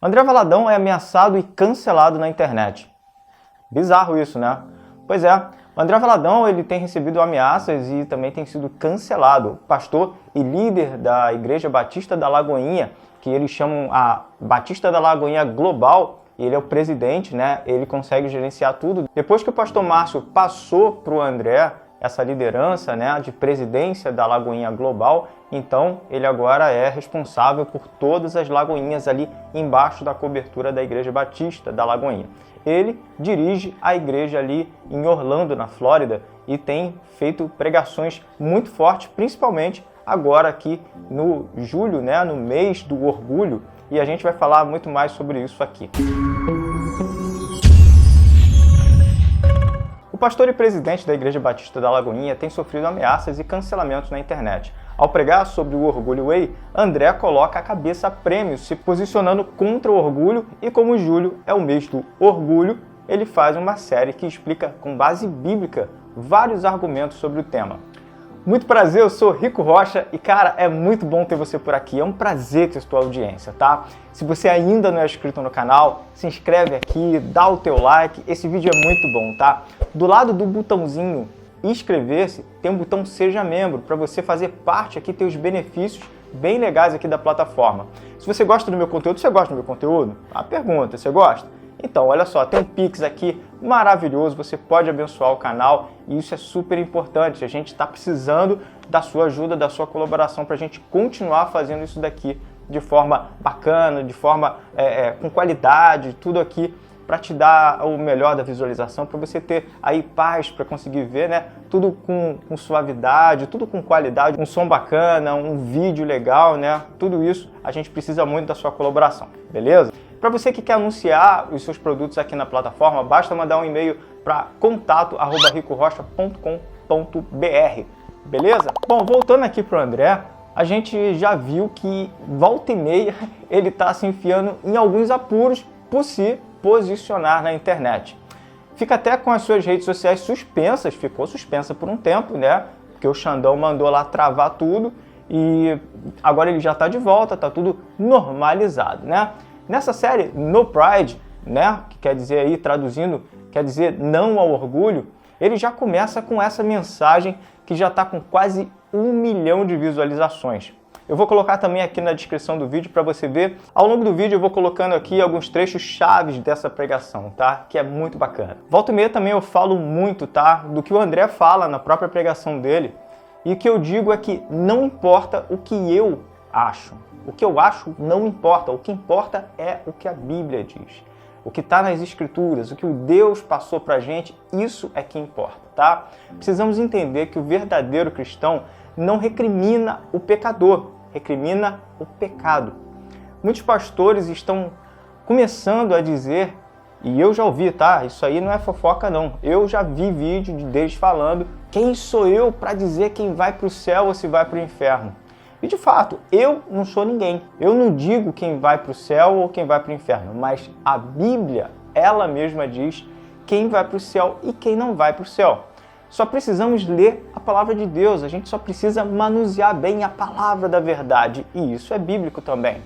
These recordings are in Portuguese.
André Valadão é ameaçado e cancelado na internet. Bizarro isso, né? Pois é, o André Valadão ele tem recebido ameaças e também tem sido cancelado. Pastor e líder da Igreja Batista da Lagoinha, que eles chamam a Batista da Lagoinha Global, e ele é o presidente, né? Ele consegue gerenciar tudo. Depois que o pastor Márcio passou para o André essa liderança, né, de presidência da Lagoinha Global, então ele agora é responsável por todas as lagoinhas ali embaixo da cobertura da Igreja Batista da Lagoinha. Ele dirige a igreja ali em Orlando, na Flórida, e tem feito pregações muito fortes, principalmente agora aqui no julho, né, no mês do orgulho, e a gente vai falar muito mais sobre isso aqui. O pastor e presidente da Igreja Batista da Lagoinha tem sofrido ameaças e cancelamentos na internet. Ao pregar sobre o Orgulho Way, André coloca a cabeça a prêmio, se posicionando contra o orgulho, e como julho é o mês do orgulho, ele faz uma série que explica com base bíblica vários argumentos sobre o tema. Muito prazer, eu sou Rico Rocha e, cara, é muito bom ter você por aqui. É um prazer ter sua audiência, tá? Se você ainda não é inscrito no canal, se inscreve aqui, dá o teu like. Esse vídeo é muito bom, tá? Do lado do botãozinho inscrever-se, tem um botão Seja Membro, para você fazer parte aqui, ter os benefícios bem legais aqui da plataforma. Se você gosta do meu conteúdo, você gosta do meu conteúdo? A pergunta, você gosta? Então, olha só, tem um Pix aqui maravilhoso, você pode abençoar o canal e isso é super importante. A gente está precisando da sua ajuda, da sua colaboração para a gente continuar fazendo isso daqui de forma bacana, de forma com qualidade, tudo aqui para te dar o melhor da visualização, para você ter aí paz para conseguir ver, né? Tudo com suavidade, tudo com qualidade, um som bacana, um vídeo legal, né? Tudo isso a gente precisa muito da sua colaboração, beleza? Para você que quer anunciar os seus produtos aqui na plataforma, basta mandar um e-mail para contato@ricorocha.com.br, beleza? Bom, voltando aqui para o André, a gente já viu que volta e meia ele está se enfiando em alguns apuros por se posicionar na internet. Fica até com as suas redes sociais suspensas, ficou suspensa por um tempo, né? Porque o Xandão mandou lá travar tudo e agora ele já está de volta, está tudo normalizado, né? Nessa série No Pride, né, que quer dizer aí, traduzindo, quer dizer não ao orgulho, ele já começa com essa mensagem que já está com quase 1 milhão de visualizações. Eu vou colocar também aqui na descrição do vídeo para você ver. Ao longo do vídeo eu vou colocando aqui alguns trechos chaves dessa pregação, tá? Que é muito bacana. Volta e meia também eu falo muito, tá? Do que o André fala na própria pregação dele. E o que eu digo é que não importa o que eu acho. O que eu acho não importa, o que importa é o que a Bíblia diz. O que está nas Escrituras, o que o Deus passou para a gente, isso é que importa, tá? Precisamos entender que o verdadeiro cristão não recrimina o pecador, recrimina o pecado. Muitos pastores estão começando a dizer, e eu já ouvi, tá? Isso aí não é fofoca não, eu já vi vídeo deles falando quem sou eu para dizer quem vai para o céu ou se vai para o inferno. E de fato, eu não sou ninguém. Eu não digo quem vai para o céu ou quem vai para o inferno, mas a Bíblia, ela mesma diz quem vai para o céu e quem não vai para o céu. Só precisamos ler a palavra de Deus, a gente só precisa manusear bem a palavra da verdade, e isso é bíblico também.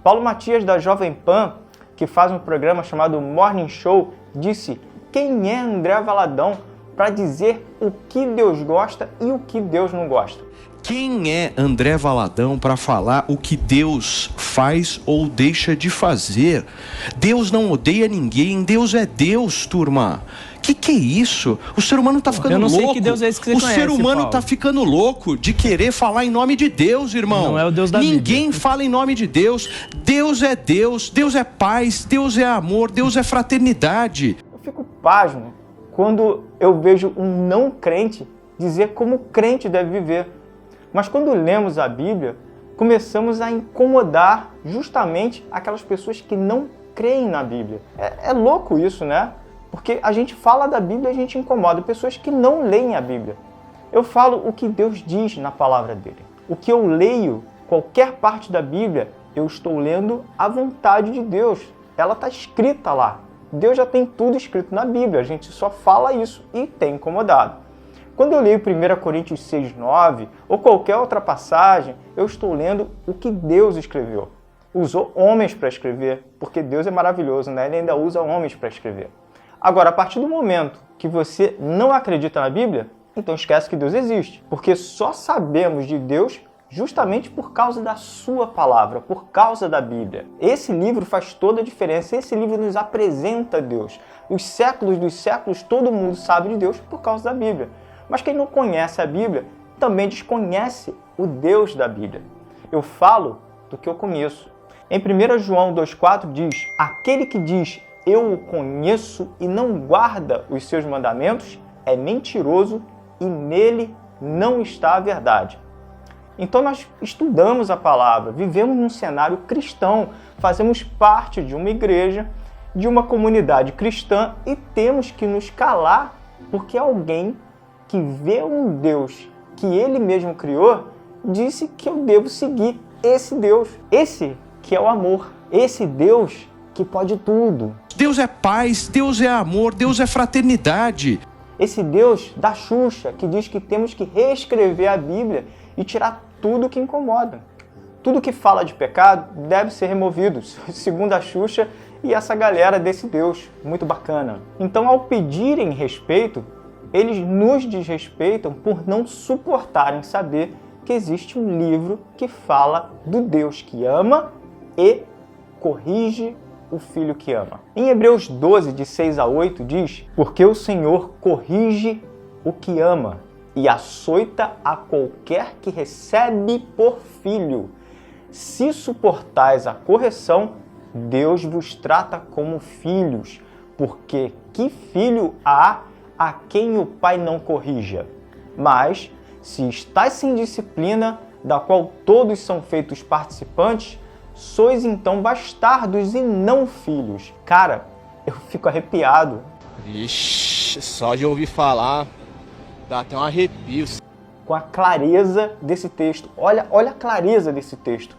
Paulo Matias, da Jovem Pan, que faz um programa chamado Morning Show, disse: quem é André Valadão para dizer o que Deus gosta e o que Deus não gosta? Quem é André Valadão para falar o que Deus faz ou deixa de fazer? Deus não odeia ninguém, Deus é Deus, turma. Que é isso? O ser humano tá ficando louco. Eu não sei que Deus é esse que você conhece, ser humano Paulo. Tá ficando louco de querer falar em nome de Deus, irmão. Não é o Deus da Ninguém Bíblia. Fala em nome de Deus. Deus é Deus, Deus é paz, Deus é amor, Deus é fraternidade. Eu fico pasmo quando eu vejo um não crente dizer como o crente deve viver. Mas quando lemos a Bíblia, começamos a incomodar justamente aquelas pessoas que não creem na Bíblia. É louco isso, né? Porque a gente fala da Bíblia e a gente incomoda pessoas que não leem a Bíblia. Eu falo o que Deus diz na palavra dele. O que eu leio, qualquer parte da Bíblia, eu estou lendo a vontade de Deus. Ela está escrita lá. Deus já tem tudo escrito na Bíblia, a gente só fala isso e tem incomodado. Quando eu leio 1 Coríntios 6:9 ou qualquer outra passagem, eu estou lendo o que Deus escreveu. usou homens para escrever, porque Deus é maravilhoso, né? Ele ainda usa homens para escrever. Agora, a partir do momento que você não acredita na Bíblia, então esquece que Deus existe, porque só sabemos de Deus justamente por causa da sua palavra, por causa da Bíblia. Esse livro faz toda a diferença, esse livro nos apresenta Deus. Os séculos dos séculos, todo mundo sabe de Deus por causa da Bíblia. Mas quem não conhece a Bíblia também desconhece o Deus da Bíblia. Eu falo do que eu conheço. Em 1 João 2,4 diz: aquele que diz eu o conheço e não guarda os seus mandamentos é mentiroso e nele não está a verdade. Então nós estudamos a palavra, vivemos num cenário cristão, fazemos parte de uma igreja, de uma comunidade cristã e temos que nos calar porque alguém que vê um Deus que ele mesmo criou disse que eu devo seguir esse Deus, esse que é o amor, esse Deus que pode tudo. Deus é paz, Deus é amor, Deus é fraternidade. Esse Deus da Xuxa que diz que temos que reescrever a Bíblia e tirar tudo que incomoda. Tudo que fala de pecado deve ser removido, segundo a Xuxa e essa galera desse Deus muito bacana. Então, ao pedirem respeito, eles nos desrespeitam por não suportarem saber que existe um livro que fala do Deus que ama e corrige o filho que ama. Em Hebreus 12, de 6 a 8, diz: porque o Senhor corrige o que ama e açoita a qualquer que recebe por filho. Se suportais a correção, Deus vos trata como filhos, porque que filho há a quem o pai não corrija? Mas, se estáis sem disciplina, da qual todos são feitos participantes, sois então bastardos e não filhos. Cara, eu fico arrepiado. Ixi, só de ouvir falar, dá até um arrepio. Com a clareza desse texto. Olha a clareza desse texto.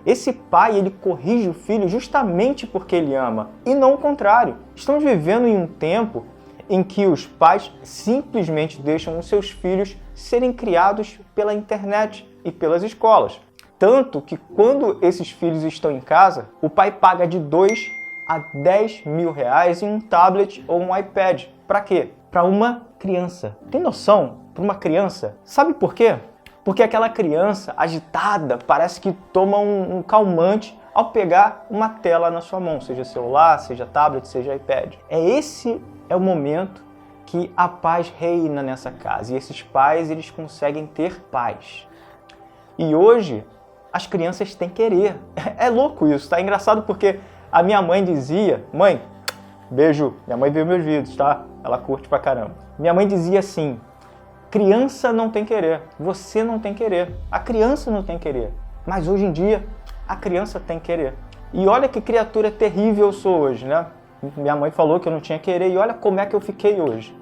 Esse pai, ele corrige o filho justamente porque ele ama, e não o contrário. Estamos vivendo em um tempo em que os pais simplesmente deixam os seus filhos serem criados pela internet e pelas escolas. Tanto que quando esses filhos estão em casa, o pai paga de 2 a 10 mil reais em um tablet ou um iPad. Para quê? Para uma criança. Tem noção? Para uma criança? Sabe por quê? Porque aquela criança agitada parece que toma um calmante ao pegar uma tela na sua mão, seja celular, seja tablet, seja iPad. Esse é o momento que a paz reina nessa casa. E esses pais, eles conseguem ter paz. E hoje, as crianças têm querer. É louco isso, tá? É engraçado porque a minha mãe dizia... Mãe, beijo. Minha mãe vê meus vídeos, tá? Ela curte pra caramba. Minha mãe dizia assim: criança não tem querer, você não tem querer, a criança não tem querer. Mas hoje em dia, a criança tem querer. E olha que criatura terrível eu sou hoje, né? Minha mãe falou que eu não tinha querer e olha como é que eu fiquei hoje.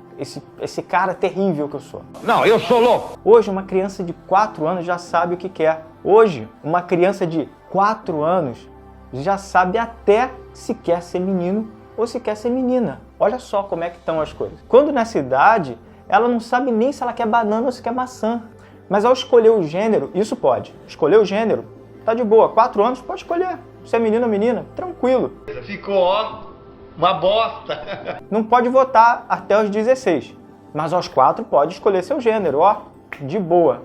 Esse cara terrível que eu sou. Não, eu sou louco! Hoje, uma criança de 4 anos já sabe o que quer. Hoje, uma criança de 4 anos já sabe até se quer ser menino ou se quer ser menina. Olha só como é que estão as coisas. Quando nessa idade, ela não sabe nem se ela quer banana ou se quer maçã. Mas ao escolher o gênero, isso pode. Escolher o gênero, tá de boa. 4 anos, pode escolher. Se é menino ou menina, tranquilo. Ficou, ó, uma bosta. Não pode votar até os 16. Mas aos 4 pode escolher seu gênero, ó. De boa.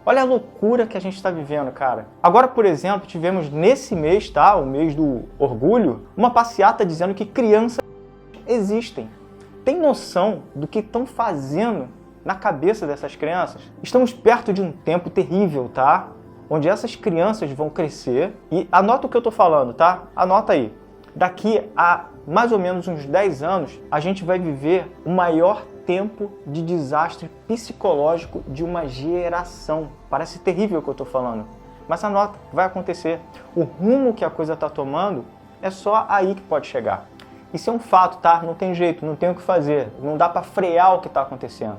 Olha a loucura que a gente está vivendo, cara. Agora, por exemplo, tivemos nesse mês, tá? O mês do orgulho, uma passeata dizendo que crianças existem. Tem noção do que estão fazendo na cabeça dessas crianças? Estamos perto de um tempo terrível, tá? Onde essas crianças vão crescer. E anota o que eu tô falando, tá? Anota aí. Daqui a mais ou menos uns 10 anos, a gente vai viver o maior tempo de desastre psicológico de uma geração. Parece terrível o que eu tô falando. Mas anota, vai acontecer. O rumo que a coisa tá tomando é só aí que pode chegar. Isso é um fato, tá? Não tem jeito, não tem o que fazer. Não dá para frear o que está acontecendo.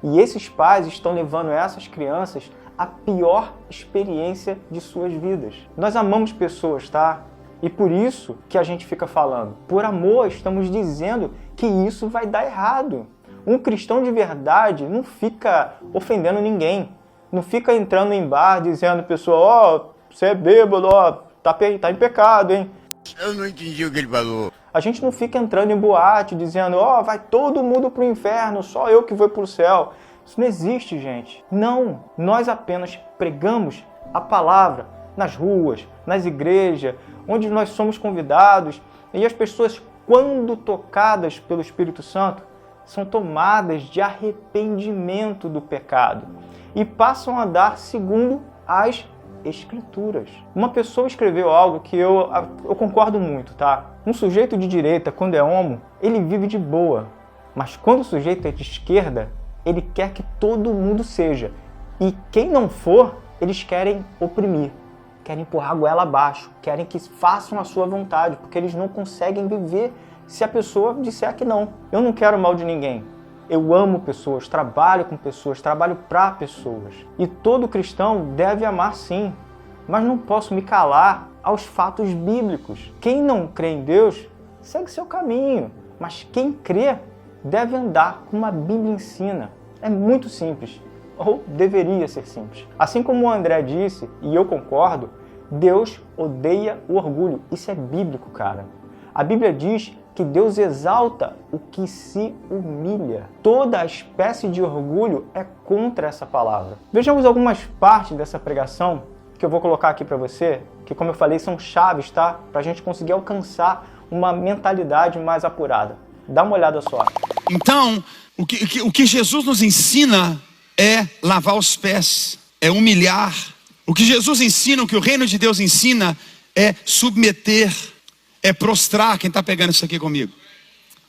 E esses pais estão levando essas crianças à pior experiência de suas vidas. Nós amamos pessoas, tá? E por isso que a gente fica falando. Por amor, estamos dizendo que isso vai dar errado. Um cristão de verdade não fica ofendendo ninguém. Não fica entrando em bar dizendo, pessoal, ó, você é bêbado, ó, tá em pecado, hein? Eu não entendi o que ele falou. A gente não fica entrando em boate dizendo, ó, vai todo mundo pro inferno, só eu que vou pro céu. Isso não existe, gente. Não, nós apenas pregamos a palavra nas ruas, nas igrejas, onde nós somos convidados, e as pessoas, quando tocadas pelo Espírito Santo, são tomadas de arrependimento do pecado e passam a andar segundo as Escrituras. Uma pessoa escreveu algo que eu concordo muito, tá? Um sujeito de direita, quando é homo, ele vive de boa. Mas quando o sujeito é de esquerda, ele quer que todo mundo seja. E quem não for, eles querem oprimir. Querem empurrar a goela abaixo. Querem que façam a sua vontade, porque eles não conseguem viver se a pessoa disser que não. Eu não quero mal de ninguém. Eu amo pessoas, trabalho com pessoas, trabalho para pessoas. E todo cristão deve amar sim, mas não posso me calar aos fatos bíblicos. Quem não crê em Deus, segue seu caminho, mas quem crê deve andar como a Bíblia ensina. É muito simples, ou deveria ser simples. Assim como o André disse, e eu concordo, Deus odeia o orgulho. Isso é bíblico, cara. A Bíblia diz que Deus exalta o que se humilha. Toda espécie de orgulho é contra essa palavra. Vejamos algumas partes dessa pregação que eu vou colocar aqui para você, que, como eu falei, são chaves, tá? Para a gente conseguir alcançar uma mentalidade mais apurada. Dá uma olhada só. Então, o que Jesus nos ensina é lavar os pés, é humilhar. O que Jesus ensina, o que o reino de Deus ensina é submeter, é prostrar. Quem está pegando isso aqui comigo?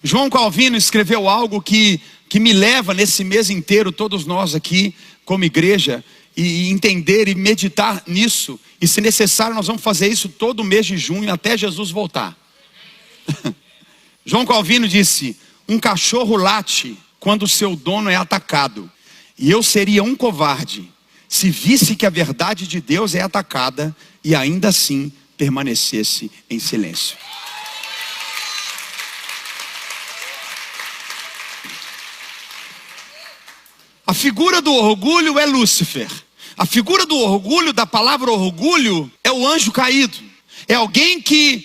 João Calvino escreveu algo que me leva nesse mês inteiro, todos nós aqui como igreja, e entender e meditar nisso. E se necessário nós vamos fazer isso todo mês de junho até Jesus voltar. João Calvino disse: um cachorro late quando seu dono é atacado, e eu seria um covarde se visse que a verdade de Deus é atacada e ainda assim permanecesse em silêncio. A figura do orgulho é Lúcifer. A figura do orgulho, da palavra orgulho, é o anjo caído. É alguém que,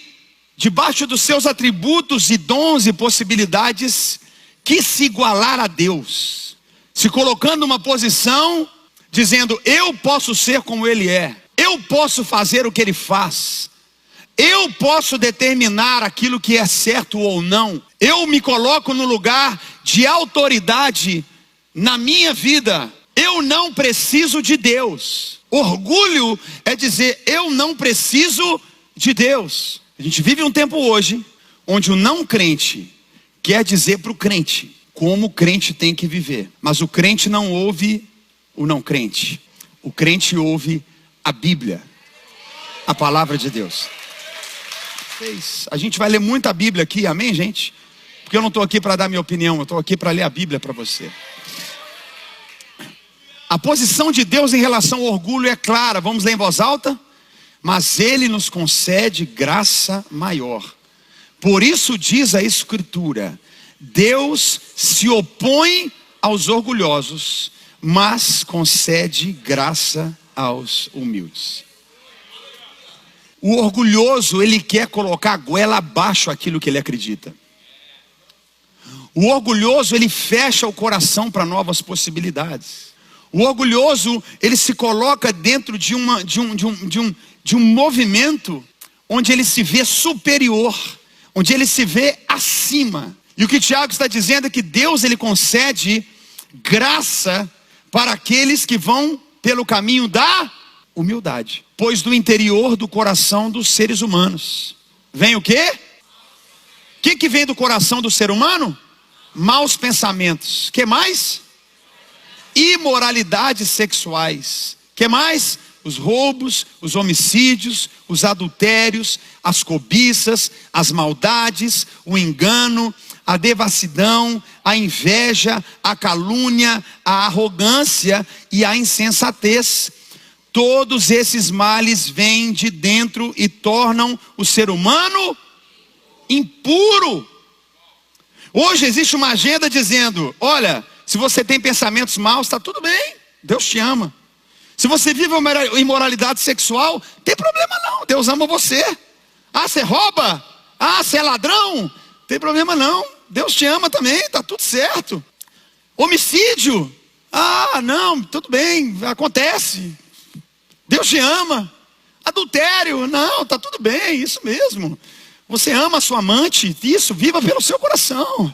debaixo dos seus atributos e dons e possibilidades, quis se igualar a Deus, se colocando numa posição, dizendo: eu posso ser como Ele é, eu posso fazer o que Ele faz, eu posso determinar aquilo que é certo ou não, eu me coloco no lugar de autoridade na minha vida, eu não preciso de Deus. Orgulho é dizer: eu não preciso de Deus. A gente vive um tempo hoje onde o não crente quer dizer para o crente como o crente tem que viver, mas o crente não ouve o não crente. O crente ouve a Bíblia, a palavra de Deus. A gente vai ler muito a Bíblia aqui, amém, gente? Porque eu não estou aqui para dar minha opinião, eu estou aqui para ler a Bíblia para você. A posição de Deus em relação ao orgulho é clara. Vamos ler em voz alta? Mas Ele nos concede graça maior. Por isso diz a Escritura: Deus se opõe aos orgulhosos, mas concede graça aos humildes. O orgulhoso, ele quer colocar a goela abaixo aquilo que ele acredita. O orgulhoso, ele fecha o coração para novas possibilidades. O orgulhoso, ele se coloca dentro de um movimento onde ele se vê superior, onde ele se vê acima. E o que Tiago está dizendo é que Deus, ele concede graça para aqueles que vão pelo caminho da humildade. Pois do interior do coração dos seres humanos vem o quê? O que vem do coração do ser humano? Maus pensamentos. Que mais? Imoralidades sexuais. Que mais? Os roubos, os homicídios, os adultérios, as cobiças, as maldades, o engano, a devassidão, a inveja, a calúnia, a arrogância e a insensatez. Todos esses males vêm de dentro e tornam o ser humano impuro. Hoje existe uma agenda dizendo: olha, se você tem pensamentos maus, está tudo bem, Deus te ama. Se você vive uma imoralidade sexual, tem problema não, Deus ama você. Ah, você rouba? Ah, você é ladrão? Tem problema não, Deus te ama também, tá tudo certo. Homicídio? Ah, não, tudo bem, acontece. Deus te ama. Adultério? Não, tá tudo bem, isso mesmo. Você ama a sua amante, isso, viva pelo seu coração.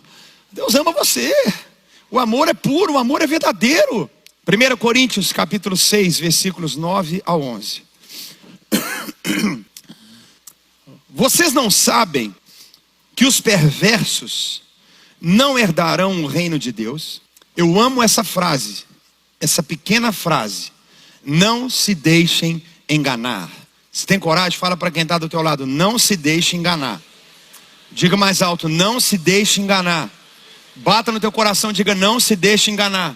Deus ama você. O amor é puro, o amor é verdadeiro. 1 Coríntios capítulo 6, versículos 9 a 11. Vocês não sabem que os perversos não herdarão o reino de Deus? Eu amo essa frase, essa pequena frase. Não se deixem enganar. Se tem coragem, fala para quem está do teu lado. Não se deixe enganar. Diga mais alto, não se deixe enganar. Bata no teu coração, diga, não se deixe enganar.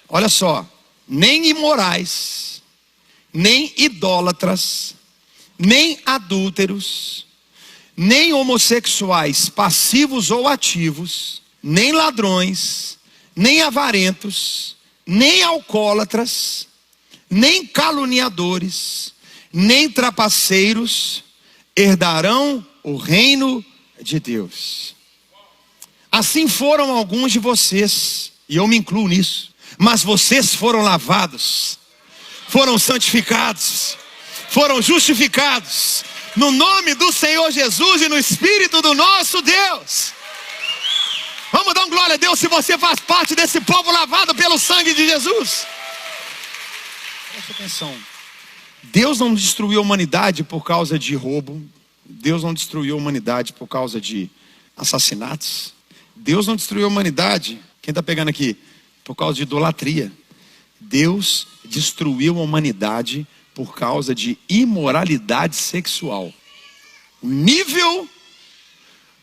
Olha só, nem imorais, nem idólatras, nem adúlteros, nem homossexuais passivos ou ativos, nem ladrões, nem avarentos, nem alcoólatras, nem caluniadores, nem trapaceiros herdarão o reino de Deus. Assim foram alguns de vocês, e eu me incluo nisso, mas vocês foram lavados, foram santificados, foram justificados, no nome do Senhor Jesus e no Espírito do nosso Deus. Vamos dar um glória a Deus se você faz parte desse povo lavado pelo sangue de Jesus. Presta atenção. Deus não destruiu a humanidade por causa de roubo. Deus não destruiu a humanidade por causa de assassinatos. Deus não destruiu a humanidade, quem está pegando aqui, por causa de idolatria. Deus destruiu a humanidade por causa de imoralidade sexual. O nível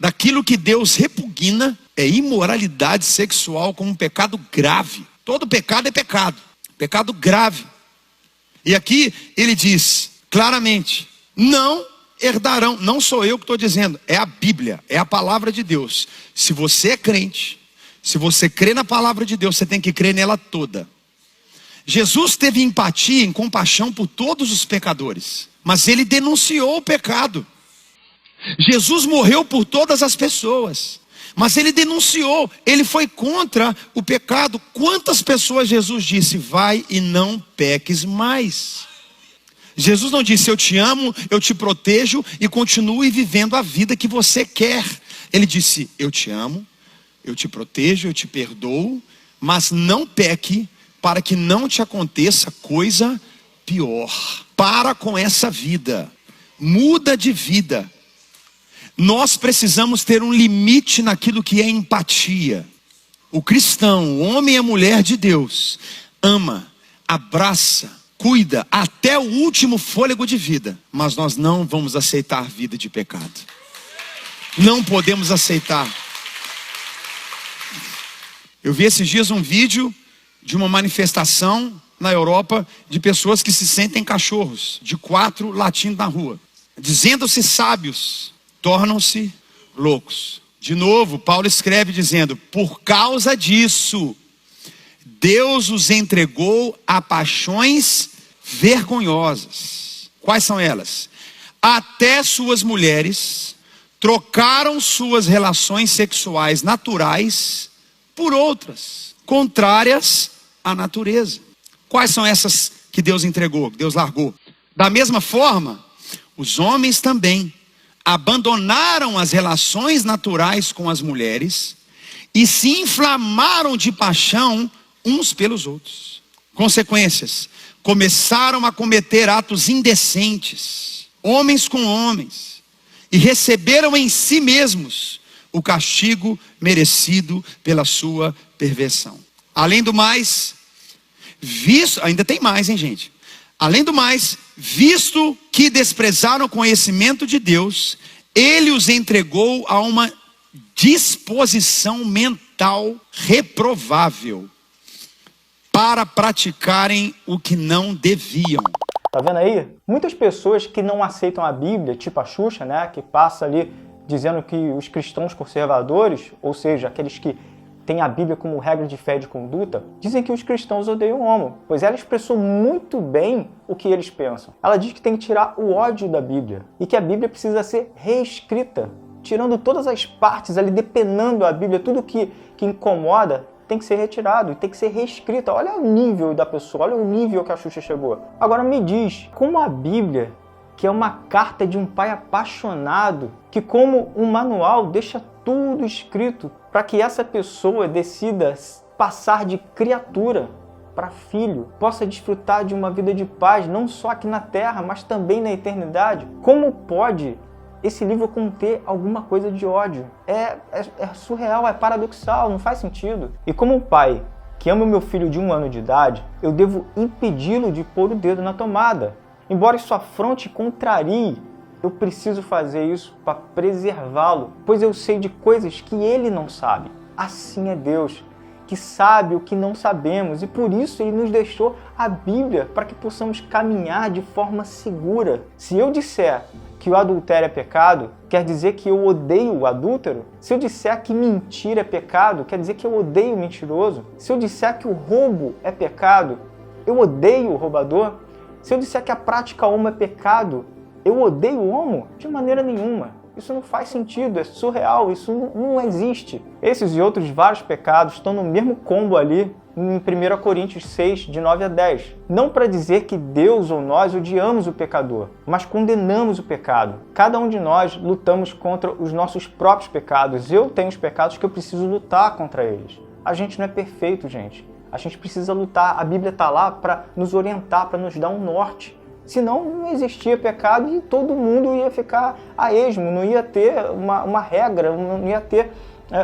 daquilo que Deus repugna é imoralidade sexual como um pecado grave. Todo pecado é pecado, pecado grave. E aqui ele diz claramente, não herdarão, não sou eu que estou dizendo, é a Bíblia, é a palavra de Deus. Se você é crente, se você crê na palavra de Deus, você tem que crer nela toda. Jesus teve empatia e compaixão por todos os pecadores, mas ele denunciou o pecado. Jesus morreu por todas as pessoas, mas ele denunciou, ele foi contra o pecado. Quantas pessoas Jesus disse, vai e não peques mais? Jesus não disse, eu te amo, eu te protejo e continue vivendo a vida que você quer. Ele disse, eu te amo, eu te protejo, eu te perdoo, mas não peque para que não te aconteça coisa pior. Para com essa vida, muda de vida. Nós precisamos ter um limite naquilo que é empatia. O cristão, o homem e a mulher de Deus, ama, abraça, cuida até o último fôlego de vida. Mas nós não vamos aceitar vida de pecado. Não podemos aceitar. Eu vi esses dias um vídeo de uma manifestação na Europa de pessoas que se sentem cachorros, de 4 latindo na rua, dizendo-se sábios, tornam-se loucos. De novo, Paulo escreve dizendo, por causa disso, Deus os entregou a paixões vergonhosas. Quais são elas? Até suas mulheres trocaram suas relações sexuais naturais por outras, contrárias à natureza. Quais são essas que Deus entregou, que Deus largou? Da mesma forma, os homens também abandonaram as relações naturais com as mulheres e se inflamaram de paixão uns pelos outros. Consequências, começaram a cometer atos indecentes, homens com homens, e receberam em si mesmos o castigo merecido pela sua perversão. Além do mais, ainda tem mais, hein, gente? Além do mais, visto que desprezaram o conhecimento de Deus, ele os entregou a uma disposição mental reprovável para praticarem o que não deviam. Tá vendo aí? Muitas pessoas que não aceitam a Bíblia, tipo a Xuxa, né, que passa ali dizendo que os cristãos conservadores, ou seja, aqueles que tem a Bíblia como regra de fé e de conduta, dizem que os cristãos odeiam o homo, pois ela expressou muito bem o que eles pensam. Ela diz que tem que tirar o ódio da Bíblia e que a Bíblia precisa ser reescrita, tirando todas as partes ali, depenando a Bíblia, tudo que incomoda tem que ser retirado e tem que ser reescrita. Olha o nível da pessoa, olha o nível que a Xuxa chegou. Agora me diz, como a Bíblia, que é uma carta de um pai apaixonado, que como um manual deixa tudo escrito para que essa pessoa decida passar de criatura para filho, possa desfrutar de uma vida de paz, não só aqui na terra, mas também na eternidade. Como pode esse livro conter alguma coisa de ódio? É surreal, é paradoxal, não faz sentido. E como um pai que ama o meu filho de 1 ano de idade, eu devo impedi-lo de pôr o dedo na tomada. Embora isso afronte e contrarie, eu preciso fazer isso para preservá-lo, pois eu sei de coisas que ele não sabe. Assim é Deus, que sabe o que não sabemos, e por isso ele nos deixou a Bíblia para que possamos caminhar de forma segura. Se eu disser que o adultério é pecado, quer dizer que eu odeio o adúltero? Se eu disser que mentira é pecado, quer dizer que eu odeio o mentiroso? Se eu disser que o roubo é pecado, eu odeio o roubador? Se eu disser que a prática homo é pecado, eu odeio o homo? De maneira nenhuma. Isso não faz sentido, é surreal, isso não existe. Esses e outros vários pecados estão no mesmo combo ali em 1 Coríntios 6, de 9 a 10. Não para dizer que Deus ou nós odiamos o pecador, mas condenamos o pecado. Cada um de nós lutamos contra os nossos próprios pecados. Eu tenho os pecados que eu preciso lutar contra eles. A gente não é perfeito, gente. A gente precisa lutar. A Bíblia está lá para nos orientar, para nos dar um norte. Senão não existia pecado e todo mundo ia ficar a esmo, não ia ter uma regra, não ia ter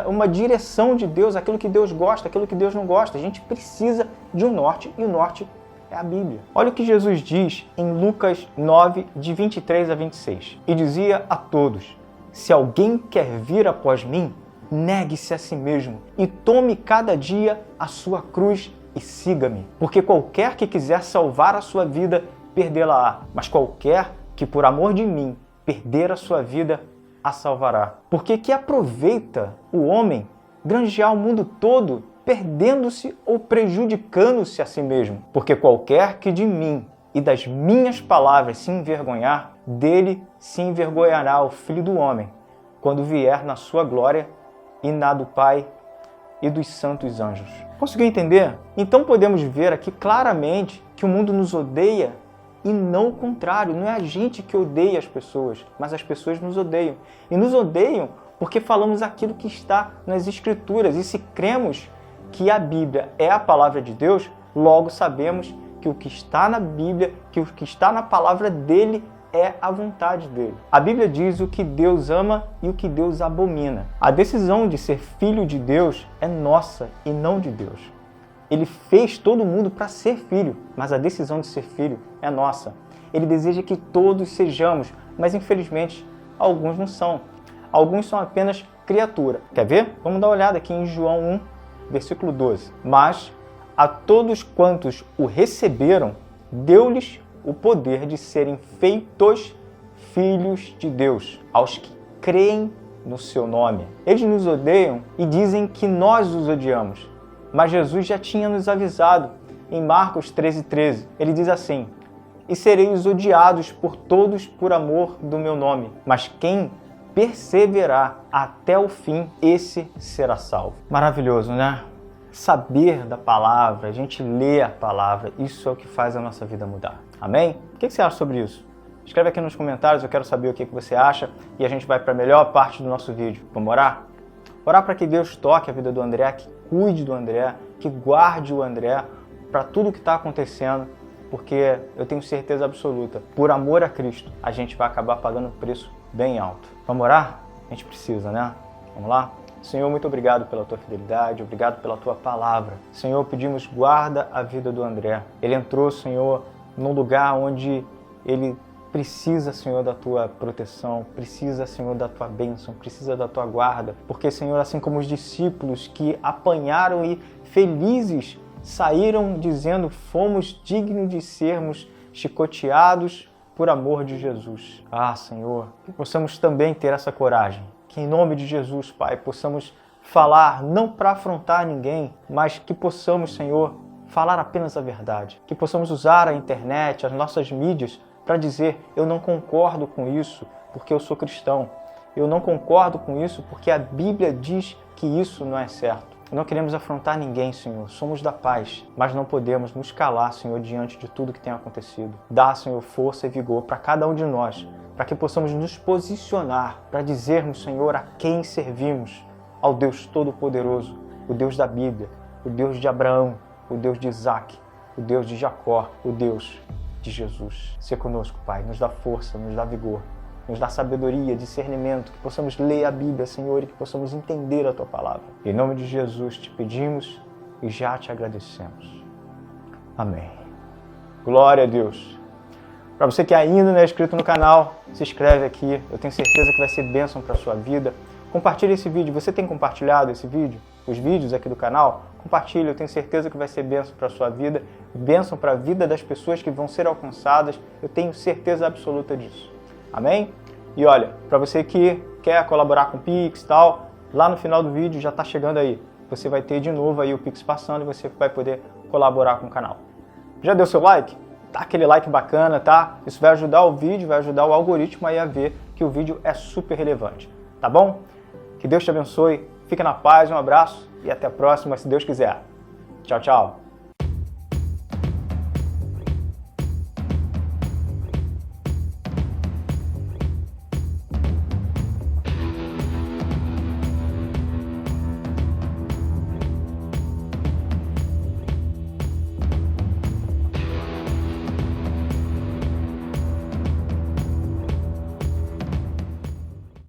uma direção de Deus, aquilo que Deus gosta, aquilo que Deus não gosta. A gente precisa de um norte e o norte é a Bíblia. Olha o que Jesus diz em Lucas 9, de 23 a 26. E dizia a todos: se alguém quer vir após mim, negue-se a si mesmo e tome cada dia a sua cruz e siga-me. Porque qualquer que quiser salvar a sua vida, perdê-la-á. Mas qualquer que por amor de mim perder a sua vida, a salvará. Porque que aproveita o homem granjear o mundo todo, perdendo-se ou prejudicando-se a si mesmo? Porque qualquer que de mim e das minhas palavras se envergonhar, dele se envergonhará o Filho do Homem, quando vier na sua glória e na do Pai e dos santos anjos. Conseguiu entender? Então podemos ver aqui claramente que o mundo nos odeia e não o contrário. Não é a gente que odeia as pessoas, mas as pessoas nos odeiam. E nos odeiam porque falamos aquilo que está nas Escrituras. E se cremos que a Bíblia é a palavra de Deus, logo sabemos que o que está na Bíblia, que o que está na palavra dele é a vontade dele. A Bíblia diz o que Deus ama e o que Deus abomina. A decisão de ser filho de Deus é nossa e não de Deus. Ele fez todo mundo para ser filho, mas a decisão de ser filho é nossa. Ele deseja que todos sejamos, mas infelizmente alguns não são. Alguns são apenas criatura. Quer ver? Vamos dar uma olhada aqui em João 1, versículo 12. Mas a todos quantos o receberam, deu-lhes o poder de serem feitos filhos de Deus, aos que creem no seu nome. Eles nos odeiam e dizem que nós os odiamos. Mas Jesus já tinha nos avisado em Marcos 13:13. Ele diz assim: e sereis odiados por todos por amor do meu nome, mas quem perseverar até o fim, esse será salvo. Maravilhoso, né? Saber da palavra, a gente ler a palavra, isso é o que faz a nossa vida mudar. Amém? O que você acha sobre isso? Escreve aqui nos comentários, eu quero saber o que você acha e a gente vai para a melhor parte do nosso vídeo. Vamos orar? Orar para que Deus toque a vida do André, que cuide do André, que guarde o André para tudo que está acontecendo, porque eu tenho certeza absoluta, por amor a Cristo, a gente vai acabar pagando um preço bem alto. Vamos orar? A gente precisa, né? Vamos lá? Senhor, muito obrigado pela tua fidelidade, obrigado pela tua palavra. Senhor, pedimos guarda a vida do André. Ele entrou, Senhor, num lugar onde ele precisa, Senhor, da tua proteção, precisa, Senhor, da tua bênção, precisa da tua guarda. Porque, Senhor, assim como os discípulos que apanharam e felizes saíram dizendo: fomos dignos de sermos chicoteados por amor de Jesus. Ah, Senhor, que possamos também ter essa coragem. Que em nome de Jesus, Pai, possamos falar não para afrontar ninguém, mas que possamos, Senhor, falar apenas a verdade. Que possamos usar a internet, as nossas mídias, para dizer: eu não concordo com isso porque eu sou cristão. Eu não concordo com isso porque a Bíblia diz que isso não é certo. Não queremos afrontar ninguém, Senhor. Somos da paz, mas não podemos nos calar, Senhor, diante de tudo que tem acontecido. Dá, Senhor, força e vigor para cada um de nós, para que possamos nos posicionar, para dizermos, Senhor, a quem servimos. Ao Deus Todo-Poderoso, o Deus da Bíblia, o Deus de Abraão, o Deus de Isaac, o Deus de Jacó, o Deus de Jesus. Se conosco, Pai, nos dá força, nos dá vigor, nos dá sabedoria, discernimento, que possamos ler a Bíblia, Senhor, e que possamos entender a Tua Palavra. Em nome de Jesus te pedimos e já te agradecemos. Amém. Glória a Deus. Para você que ainda não é inscrito no canal, se inscreve aqui. Eu tenho certeza que vai ser bênção para a sua vida. Compartilhe esse vídeo. Você tem compartilhado esse vídeo? Os vídeos aqui do canal? Compartilhe, eu tenho certeza que vai ser bênção para a sua vida, bênção para a vida das pessoas que vão ser alcançadas. Eu tenho certeza absoluta disso. Amém? E olha, para você que quer colaborar com o Pix e tal, lá no final do vídeo já está chegando aí. Você vai ter de novo aí o Pix passando e você vai poder colaborar com o canal. Já deu seu like? Dá aquele like bacana, tá? Isso vai ajudar o vídeo, vai ajudar o algoritmo aí a ver que o vídeo é super relevante. Tá bom? Que Deus te abençoe, fica na paz, um abraço e até a próxima, se Deus quiser. Tchau, tchau.